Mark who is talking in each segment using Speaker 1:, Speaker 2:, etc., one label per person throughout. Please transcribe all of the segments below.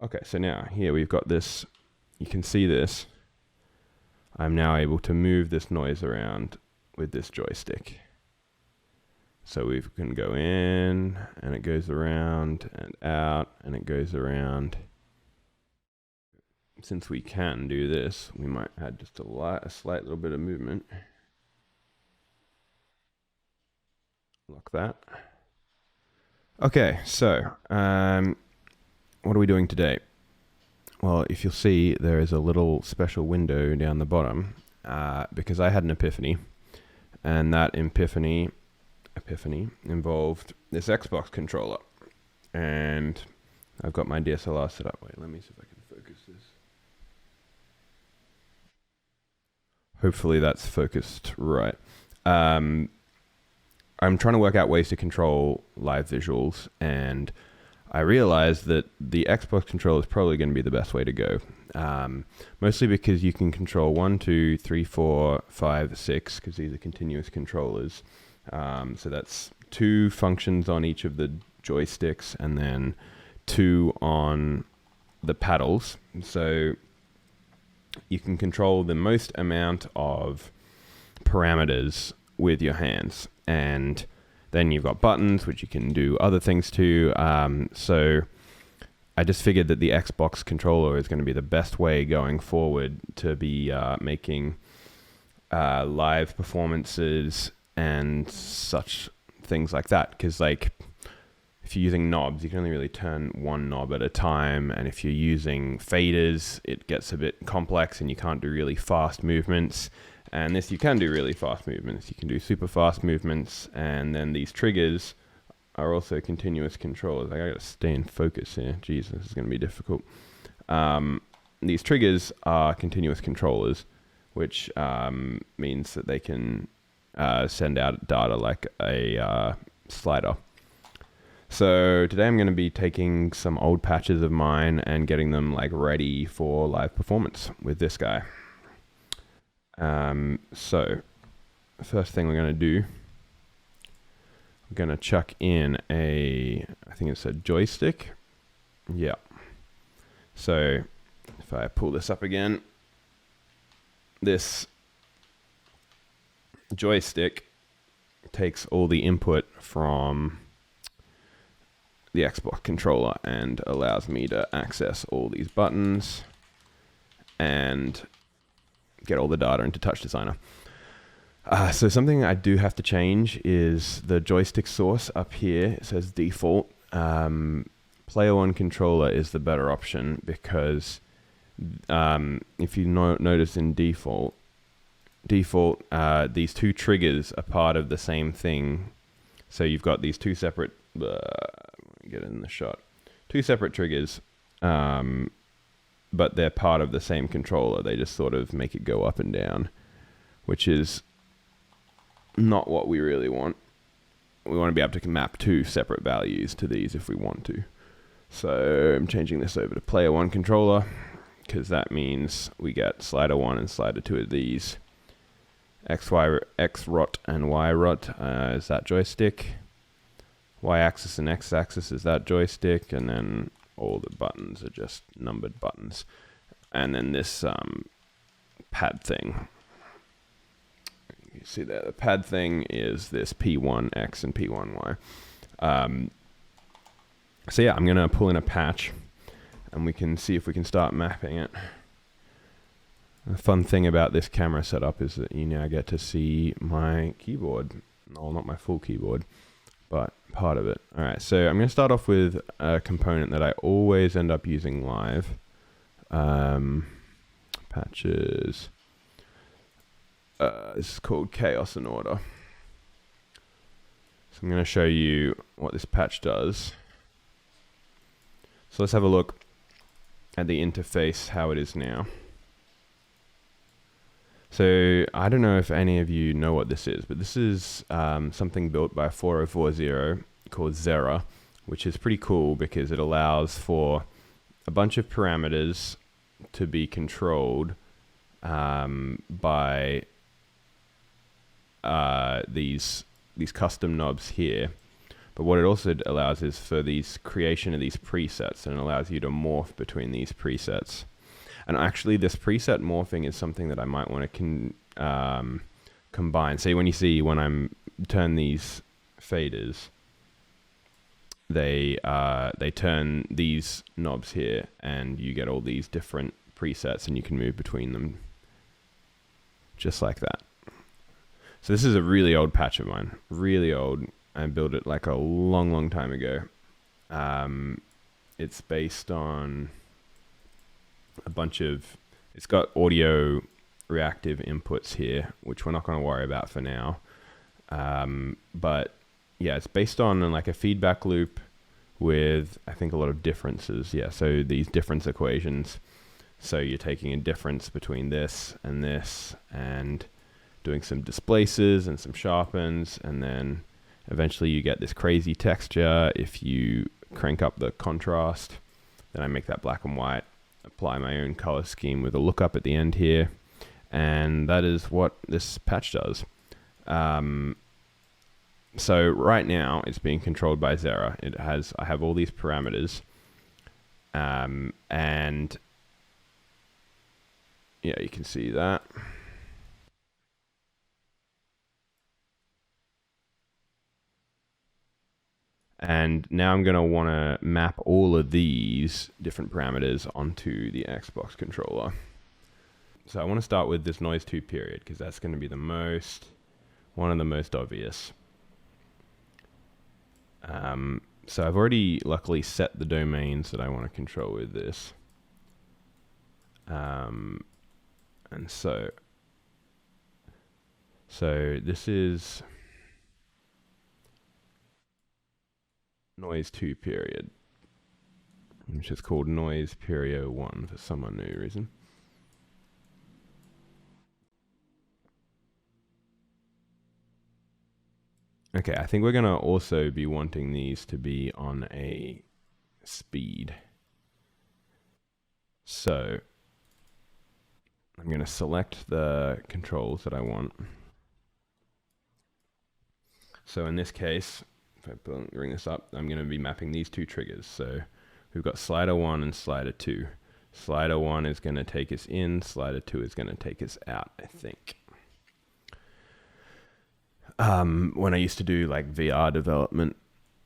Speaker 1: Okay, so now here we've got this, you can see this. I'm now able to move this noise around with this joystick. So we can go in, and it goes around and out, and it goes around. Since we can do this, we might add just a slight little bit of movement. Lock that. Okay, so what are we doing today? Well, if you'll see, there is a little special window down the bottom because I had an epiphany, and that epiphany involved this Xbox controller, and I've got my DSLR set up. Wait, let me see if I can focus this. Hopefully that's focused right. I'm trying to work out ways to control live visuals, and I realized that the Xbox controller is probably going to be the best way to go. Mostly because you can control 1, 2, 3, 4, 5, 6, because these are continuous controllers. So that's 2 functions on each of the joysticks, and then 2 on the paddles. So you can control the most amount of parameters with your hands, and then you've got buttons which you can do other things to. So I just figured that the Xbox controller is going to be the best way going forward to be making live performances and such things like that, because like if you're using knobs, you can only really turn one knob at a time, and if you're using faders, it gets a bit complex and you can't do really fast movements. And this, you can do really fast movements. You can do super fast movements, and then these triggers are also continuous controllers. I gotta stay in focus here. Jeez, this is gonna be difficult. These triggers are continuous controllers, which means that they can send out data like a slider. So today I'm going to be taking some old patches of mine and getting them like ready for live performance with this guy. So first thing we're going to do, I'm going to chuck in I think it's a joystick. Yeah. So if I pull this up again, this joystick takes all the input from the Xbox controller and allows me to access all these buttons and get all the data into Touchdesigner. So something I do have to change is the joystick source up here. It says default. Player one controller is the better option because if you notice in default, these 2 triggers are part of the same thing. So you've got these 2 separate, get it in the shot, 2 separate triggers, but they're part of the same controller. They just sort of make it go up and down, which is not what we really want. We want to be able to map 2 separate values to these if we want to. So I'm changing this over to player 1 controller, because that means we get slider 1 and slider 2 of these. X rot and Y rot is that joystick. Y-axis and X-axis is that joystick, and then all the buttons are just numbered buttons. And then this pad thing. You see there, the pad thing is this P1X and P1Y. So yeah, I'm going to pull in a patch, and we can see if we can start mapping it. The fun thing about this camera setup is that you now get to see my keyboard. No, not my full keyboard, but part of it. All right, so I'm going to start off with a component that I always end up using live. Patches. This is called Chaos and Order. So I'm going to show you what this patch does. So let's have a look at the interface, how it is now. So I don't know if any of you know what this is, but this is something built by 4040 called Zera, which is pretty cool because it allows for a bunch of parameters to be controlled by these custom knobs here. But what it also allows is for these creation of these presets, and it allows you to morph between these presets. And actually, this preset morphing is something that I might want to combine. See, when I'm turn these faders, they turn these knobs here, and you get all these different presets, and you can move between them just like that. So this is a really old patch of mine, really old. I built it like a long time ago. It's based on a bunch of, it's got audio reactive inputs here, which we're not going to worry about for now. But yeah, it's based on like a feedback loop with, I think, a lot of differences. Yeah, so these difference equations. So you're taking a difference between this and doing some displaces and some sharpens, and then eventually you get this crazy texture if you crank up the contrast. Then I make that black and white, apply my own color scheme with a lookup at the end here, and that is what this patch does. So right now it's being controlled by Zera. I have all these parameters, and yeah, you can see that. And now I'm going to want to map all of these different parameters onto the Xbox controller. So I want to start with this noise 2 period, because that's going to be one of the most obvious. So I've already luckily set the domains that I want to control with this. And so this is noise 2 period, which is called noise period 1 for some unknown reason. Okay, I think we're going to also be wanting these to be on a speed. So I'm going to select the controls that I want. So in this case, if I bring this up, I'm going to be mapping these two triggers. So we've got slider 1 and slider 2. Slider 1 is going to take us in, slider 2 is going to take us out, I think. When I used to do like VR development,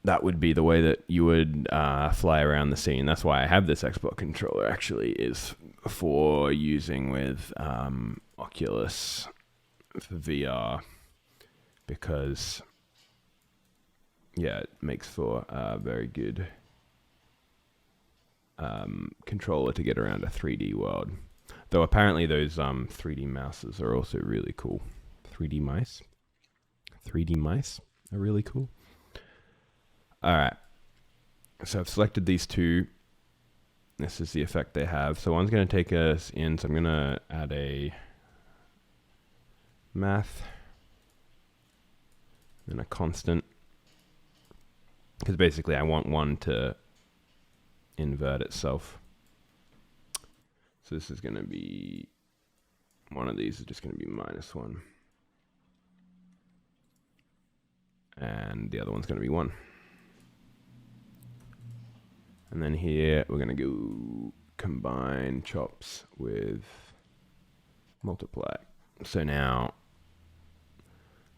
Speaker 1: that would be the way that you would fly around the scene. That's why I have this Xbox controller, actually, is for using with Oculus for VR, because yeah, it makes for a very good controller to get around a 3D world. Though apparently those 3D mouses are also really cool. 3D mice are really cool. All right. So I've selected these two. This is the effect they have. So one's going to take us in. So I'm going to add a math and a constant, because basically I want one to invert itself. So this is going to be, one of these is just going to be -1. And the other one's going to be 1. And then here we're going to go combine chops with multiply. So now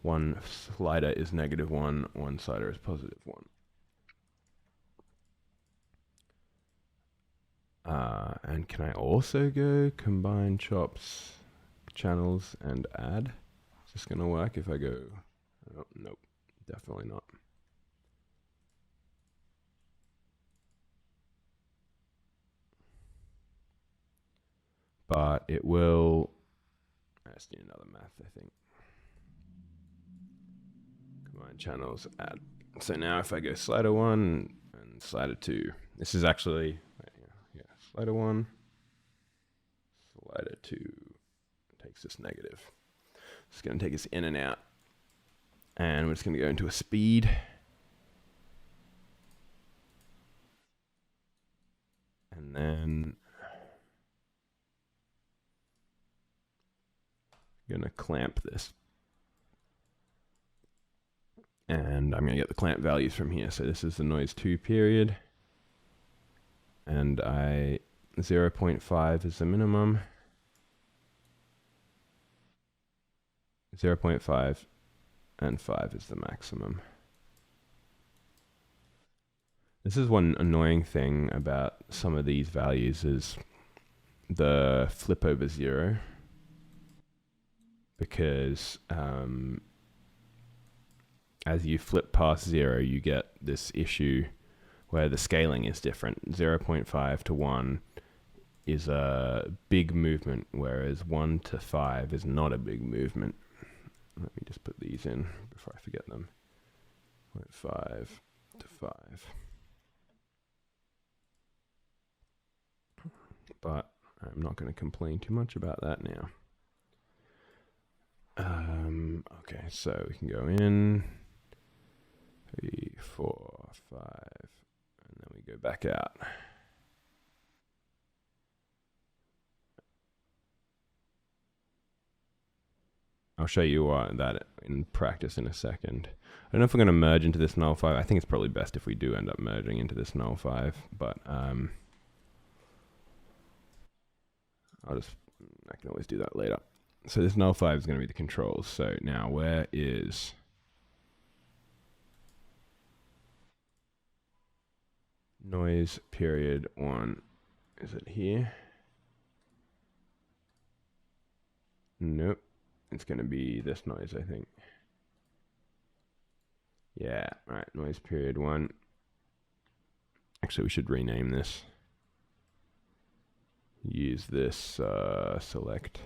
Speaker 1: one slider is -1, one slider is +1. And can I also go combine chops, channels, and add? Is this going to work if I go? Oh, nope, definitely not. But it will. I just need another math, I think. Combine channels, add. So now if I go slider 1 and slider 2, this is actually, yeah, slider 1, slider 2 takes us negative. It's going to take us in and out. And we're just going to go into a speed. And then I'm going to clamp this. And I'm going to get the clamp values from here. So this is the noise 2 period. And 0.5 is the minimum. 0.5 and 5 is the maximum. This is one annoying thing about some of these values is the flip over 0. Because as you flip past 0, you get this issue where the scaling is different. 0.5 to 1 is a big movement, whereas 1 to 5 is not a big movement. Let me just put these in before I forget them. 0.5 to 5. But I'm not going to complain too much about that now. Okay, so we can go in 3, 4, 5, and then we go back out. I'll show you that in practice in a second. I don't know if we're going to merge into this null 5. I think it's probably best if we do end up merging into this null 5, but I can always do that later. So this null 5 is going to be the controls. So now where is noise period 1? Is it here? Nope. It's going to be this noise, I think. Yeah, all right, noise period 1. Actually, we should rename this. Use this select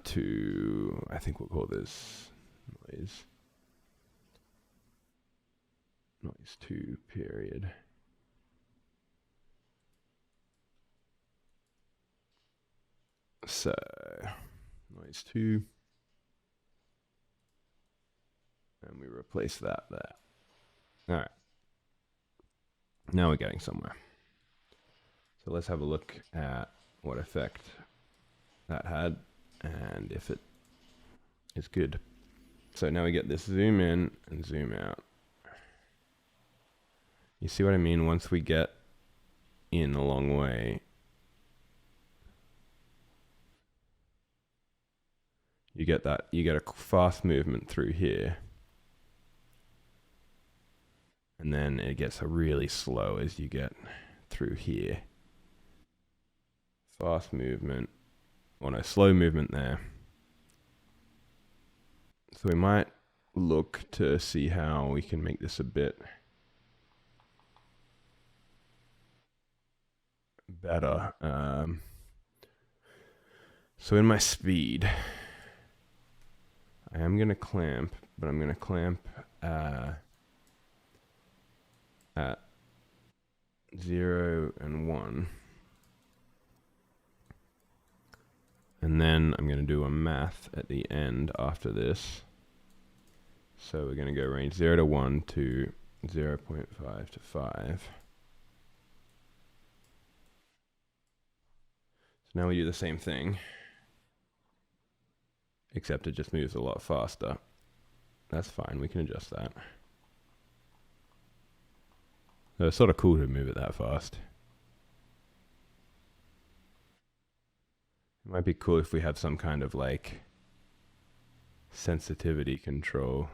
Speaker 1: to, I think we'll call this noise 2 period. So noise 2, and we replace that there. All right, now we're getting somewhere. So let's have a look at what effect that had and if it is good. So now we get this zoom in and zoom out. You see what I mean? Once we get in a long way, you get a fast movement through here. And then it gets really slow as you get through here. Fast movement, or no, slow movement there. So we might look to see how we can make this a bit better. So in my speed, I am going to clamp, but I'm going to clamp at 0 and 1. And then I'm going to do a math at the end after this. So we're going to go range 0 to 1 to 0.5 to 5. So now we do the same thing, except it just moves a lot faster. That's fine, we can adjust that. So it's sort of cool to move it that fast. It might be cool if we have some kind of like sensitivity control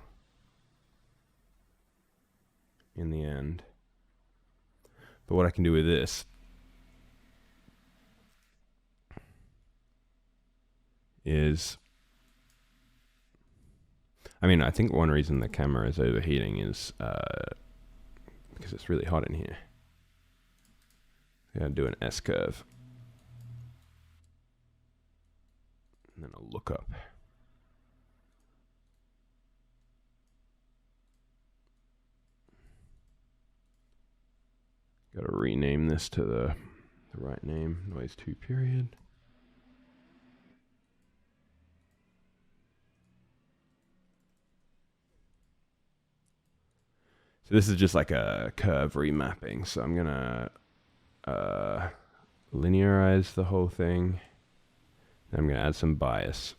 Speaker 1: in the end. But what I can do with this is, I mean, I think one reason the camera is overheating is because it's really hot in here. I gotta do an S curve. And then I'll look up. Gotta rename this to the right name, noise 2 period. So this is just like a curve remapping. So I'm gonna linearize the whole thing. Then I'm gonna add some bias.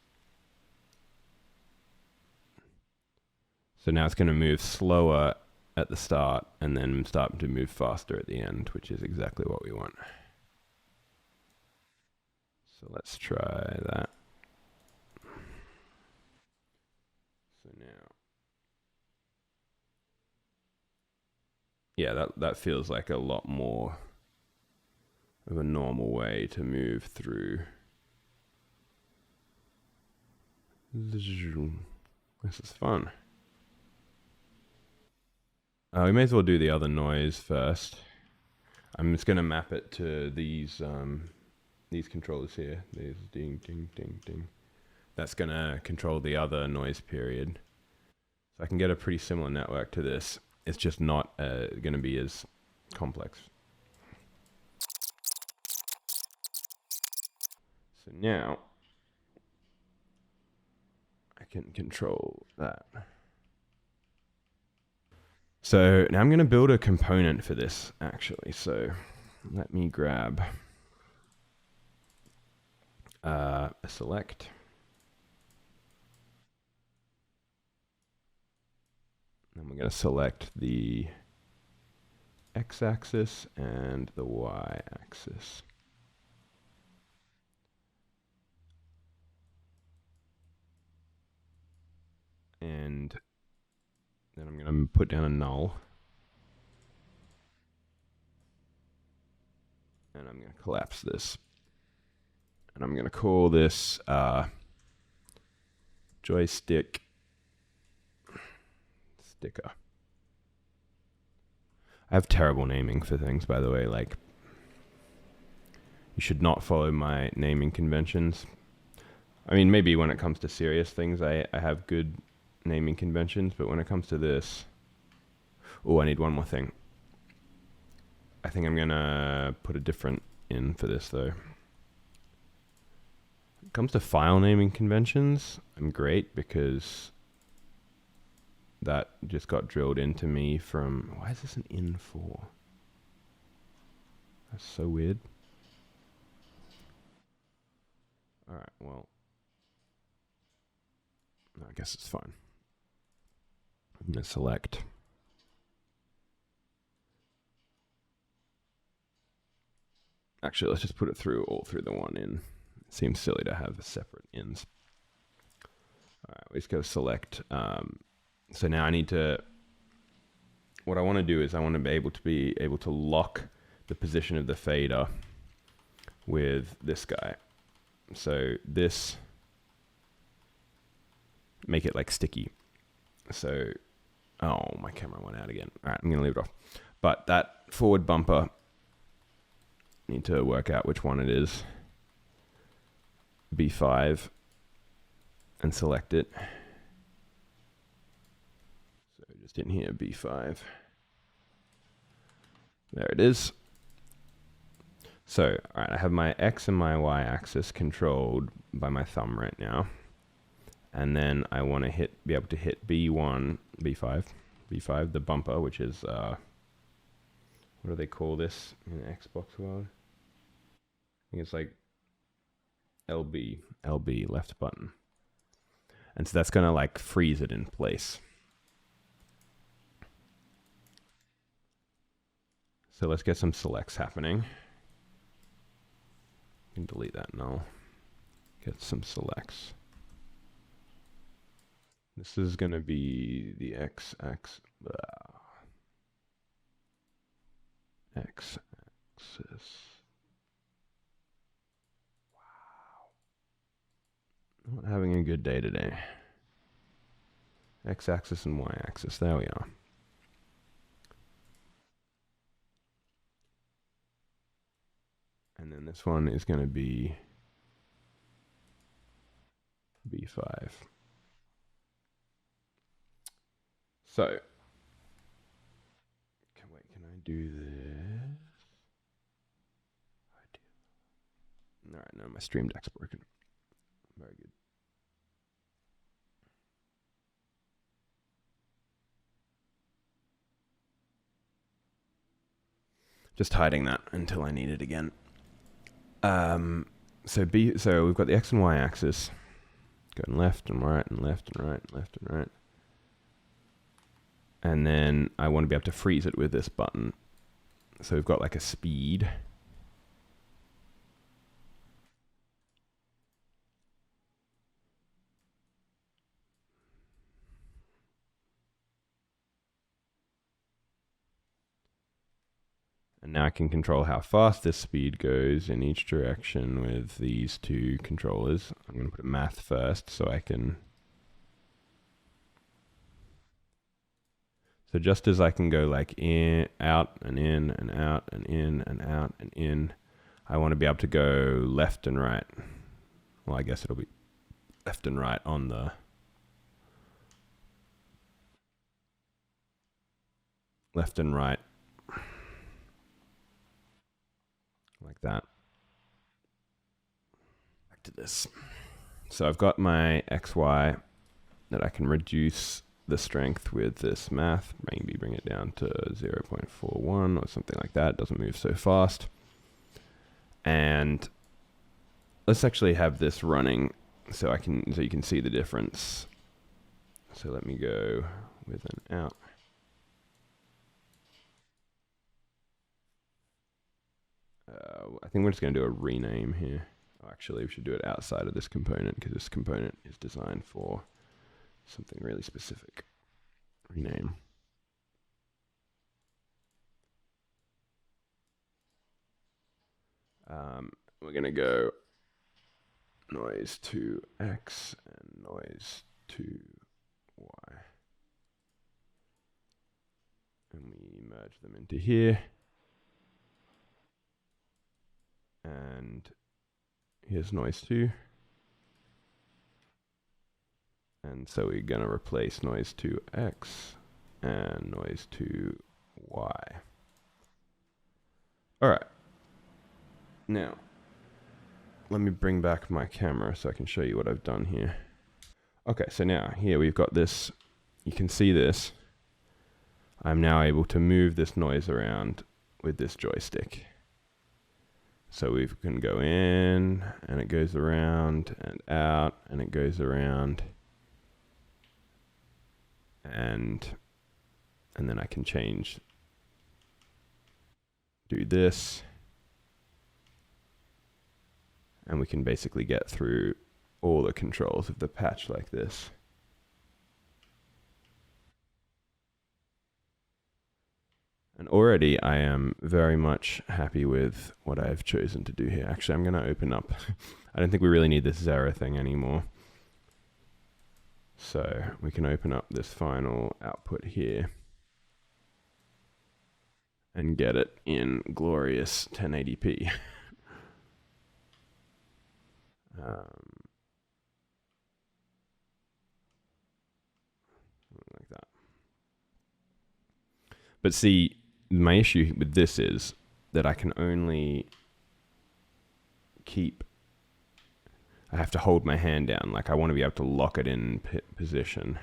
Speaker 1: So now it's going to move slower at the start and then start to move faster at the end, which is exactly what we want. So let's try that. So now, yeah, that feels like a lot more of a normal way to move through. This is fun. We may as well do the other noise first. I'm just going to map it to these controllers here. These ding, ding, ding, ding. That's going to control the other noise period. So I can get a pretty similar network to this. It's just not going to be as complex. So now I can control that. So now I'm going to build a component for this, actually. So let me grab a select. And we're going to select the x-axis and the y-axis. And then I'm going to put down a null. And I'm going to collapse this. And I'm going to call this joystick sticker. I have terrible naming for things, by the way. Like, you should not follow my naming conventions. I mean, maybe when it comes to serious things, I have good naming conventions, but when it comes to this... Oh, I need one more thing. I think I'm going to put a different in for this, though. When it comes to file naming conventions, I'm great because that just got drilled into me from... Why is this an in for? That's so weird. Alright, well... I guess it's fine. I'm going to select... Actually, let's just put it through all through the one in. It seems silly to have separate ins. All right, we just go select. So now I need to... What I want to do is I want to be able to lock the position of the fader with this guy. So this... Make it like sticky. So... Oh, my camera went out again. All right, I'm going to leave it off. But that forward bumper... Need to work out which one it is. B5 and select it. So just in here, B5. There it is. So, all right, I have my X and my Y axis controlled by my thumb right now. And then I want to be able to hit B1, B5, the bumper, which is what do they call this in the Xbox world? I think it's like LB, left button. And so that's going to like freeze it in place. So let's get some selects happening. You can delete that null. Get some selects. This is going to be the x-axis. Not having a good day today. X-axis and Y-axis. There we are. And then this one is going to be B5. So, can I do this? All right, now my stream deck's broken. Very good. Just hiding that until I need it again. So we've got the X and Y axis going left and right and left and right and left and right. And then I want to be able to freeze it with this button. So we've got like a speed. And now I can control how fast this speed goes in each direction with these two controllers. I'm going to put math first so I can... So just as I can go like in, out and in and out and in and out and in, I want to be able to go left and right. Well, I guess it'll be left and right on the... Left and right. Like that. Back to this. So I've got my XY that I can reduce the strength with this math, maybe bring it down to 0.41 or something like that. It doesn't move so fast. And let's actually have this running so you can see the difference. So let me go with an out. I think we're just going to do a rename here. Oh, actually, we should do it outside of this component because this component is designed for something really specific. Rename. We're going to go noise to X and noise to Y. And we merge them into here. And here's noise 2. And so we're going to replace noise to X and noise to Y. All right. Now, let me bring back my camera so I can show you what I've done here. Okay, so now here we've got this. You can see this. I'm now able to move this noise around with this joystick. So we can go in, and it goes around, and out, and it goes around. And then I can change, do this. And we can basically get through all the controls of the patch like this. And already I am very much happy with what I've chosen to do here. Actually, I'm going to open up. I don't think we really need this Zara thing anymore. So we can open up this final output here and get it in glorious 1080p. Like that. But see, my issue with this is that I can only I have to hold my hand down. Like I want to be able to lock it in position.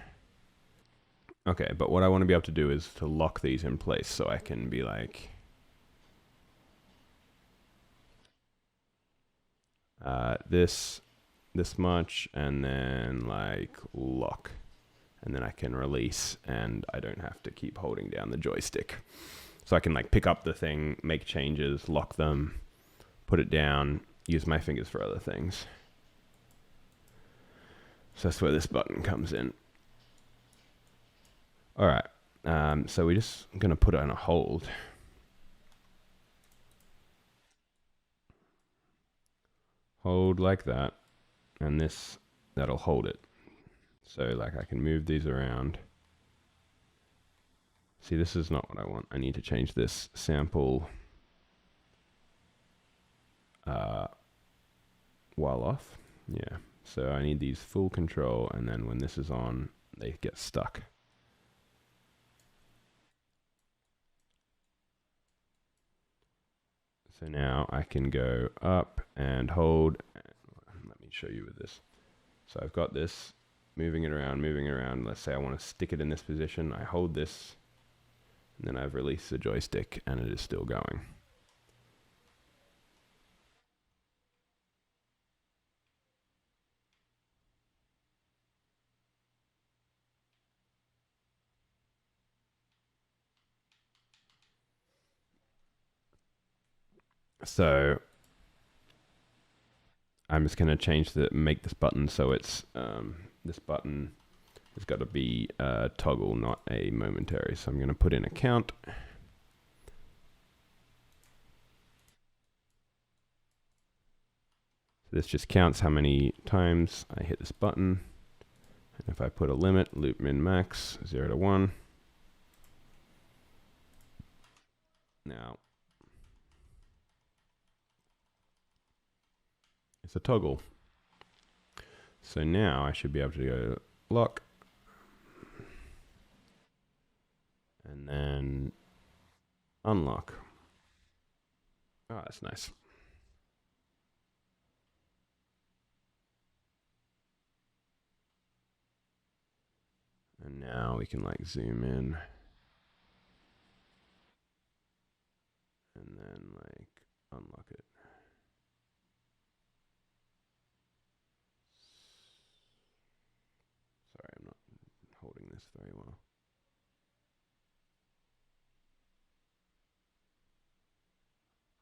Speaker 1: Okay, but what I want to be able to do is to lock these in place so I can be like, this much, and then like lock. And then I can release, and I don't have to keep holding down the joystick. So I can like pick up the thing, make changes, lock them, put it down, use my fingers for other things. So that's where this button comes in. All right, so we're just gonna put it on a hold. Hold like that, and that'll hold it. So like I can move these around. See, this is not what I want. I need to change this sample while off. Yeah, so I need these full control, and then when this is on, they get stuck. So now I can go up and hold. Let me show you with this. So I've got this, moving it around. Let's say I want to stick it in this position. I hold this, and then I've released the joystick, and it is still going. So I'm just going to make this button so it's, this button has got to be a toggle, not a momentary. So I'm going to put in a count. So this just counts how many times I hit this button. And if I put a limit, loop min max, 0 to 1. Now, it's a toggle. So now I should be able to go lock. And then unlock. Oh, that's nice. And now we can like zoom in. And then like unlock it. Sorry, I'm not holding this very well.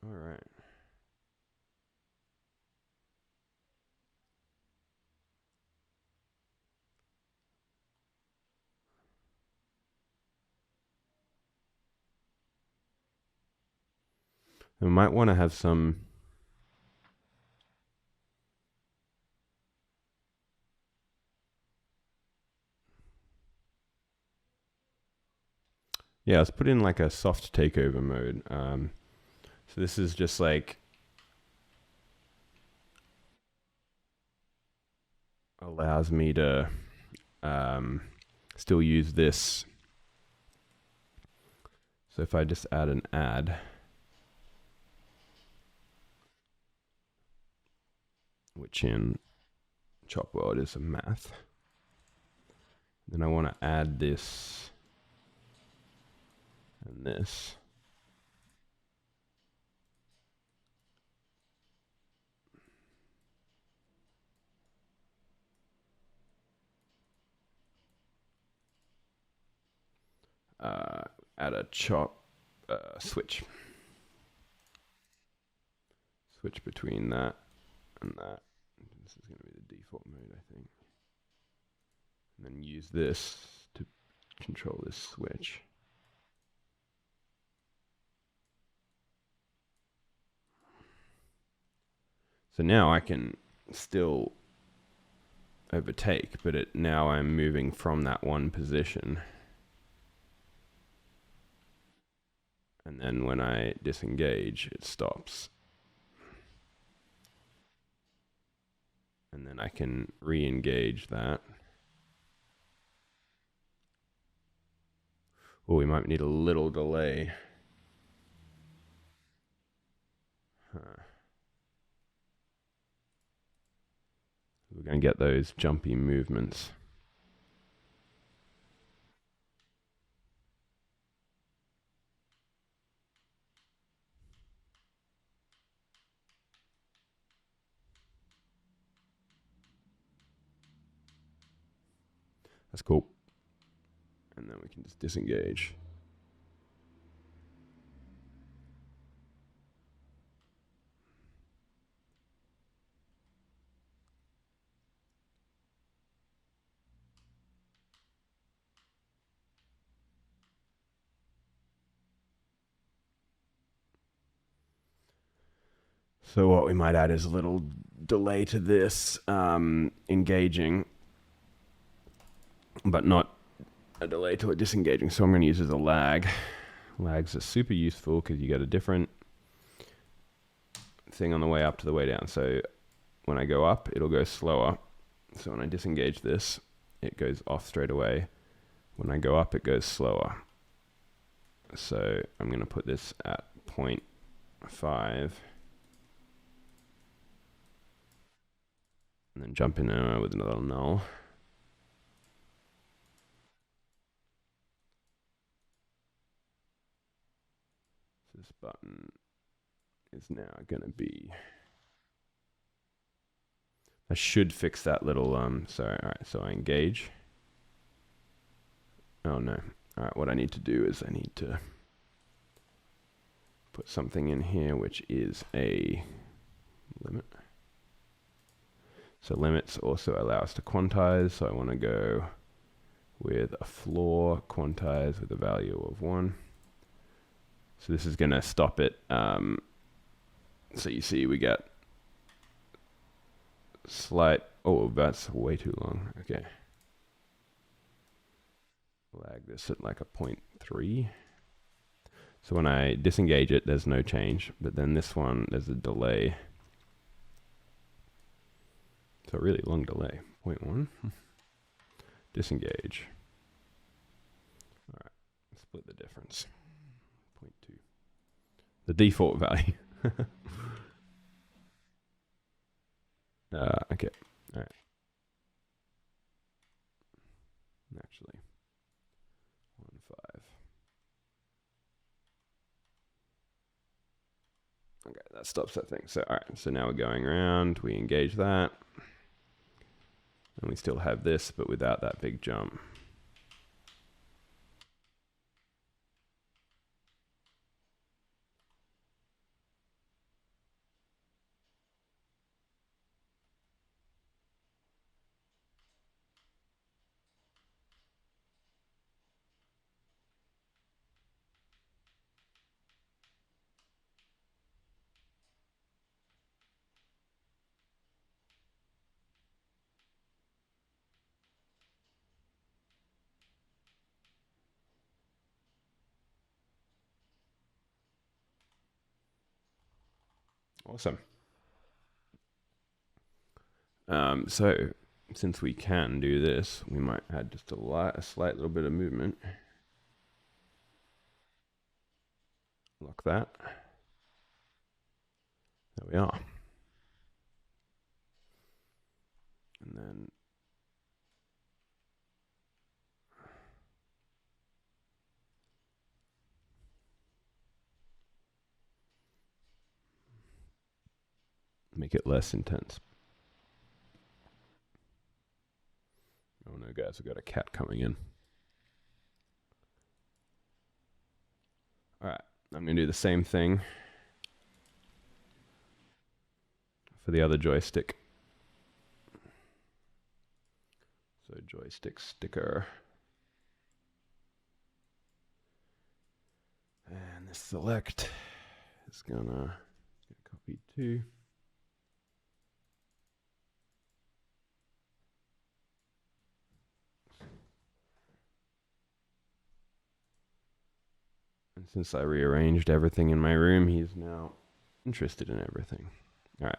Speaker 1: All right. We might want to have some yeah, let's put in like a soft takeover mode. So this is just like allows me to still use this. So if I just add an add, which in Chop World is a math, then I want to add this and this. Add a chop switch. Switch between that and that. This is going to be the default mode, I think. And then use this to control this switch. So now I can still overtake, but now I'm moving from that one position. And then when I disengage, it stops. And then I can re-engage that. Oh, we might need a little delay. We're going to get those jumpy movements. That's cool. And then we can just disengage. So what we might add is a little delay to this engaging, but not a delay to it disengaging. So I'm going to use as a lag. Lags are super useful because you get a different thing on the way up to the way down. So when I go up, it'll go slower. So when I disengage this, it goes off straight away. When I go up, it goes slower. So I'm going to put this at 0.5. And then jump in with another null. So this button is now going to be... I should fix that little... sorry, all right, so I engage. Oh, no. All right, what I need to do is I need to put something in here which is a limit. So limits also allow us to quantize. So I want to go with a floor, quantize with a value of 1. So this is going to stop it. So you see we get slight, oh, that's way too long. Okay. Lag this at like a 0.3. So when I disengage it, there's no change. But then this one, there's a delay. So a really long delay. 0.1. Disengage. All right. Split the difference. 0.2. The default value. Okay. All right. Actually, 1.5. Okay, that stops that thing. So, all right. So now we're going around. We engage that. And we still have this, but without that big jump. Awesome. So since we can do this, we might add just a slight little bit of movement. Lock that. There we are. And then make it less intense. Oh no, guys, we've got a cat coming in. All right, I'm going to do the same thing for the other joystick. So joystick sticker. And this select is gonna get copied too. And since I rearranged everything in my room, he's now interested in everything. All right,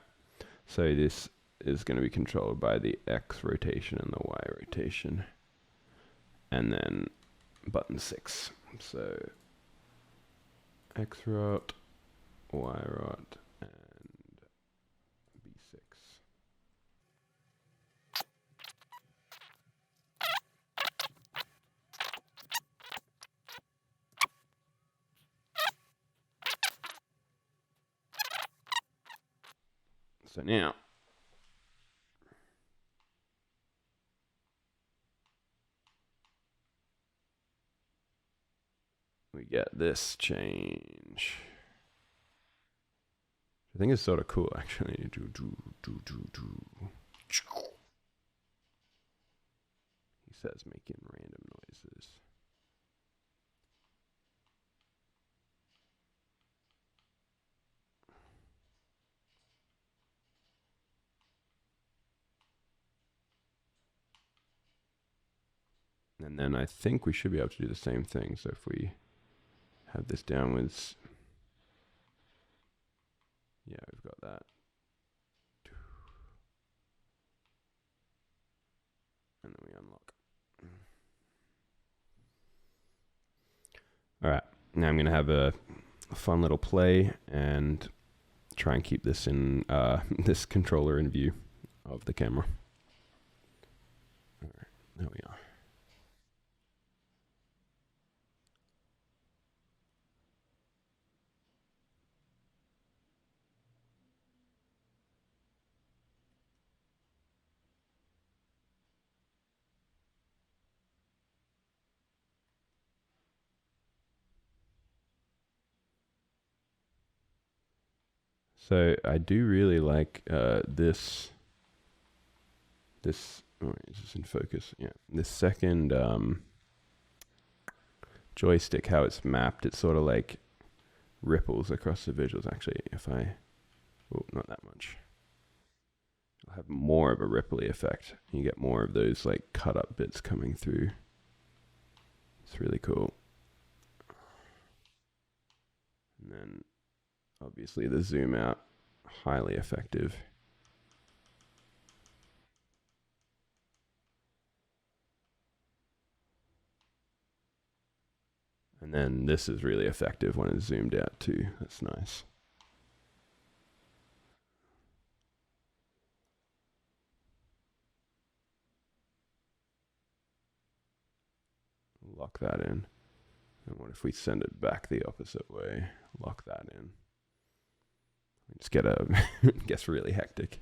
Speaker 1: so this is going to be controlled by the X rotation and the Y rotation. And then button 6. So X rot, Y rot, and B6. So now we get this change. I think it's sort of cool, actually. He says making random noises. And then I think we should be able to do the same thing. So if we have this downwards, yeah, we've got that. And then we unlock. All right, now I'm going to have a fun little play and try and keep this in this controller in view of the camera. All right, there we are. So I do really like this. Oh, is this in focus? Yeah. This second joystick, how it's mapped, it's sort of like ripples across the visuals. Actually, not that much. I'll have more of a ripply effect. You get more of those like cut up bits coming through. It's really cool. And then obviously the zoom out, highly effective. And then this is really effective when it's zoomed out too. That's nice. Lock that in. And what if we send it back the opposite way? Lock that in. Just gets really hectic.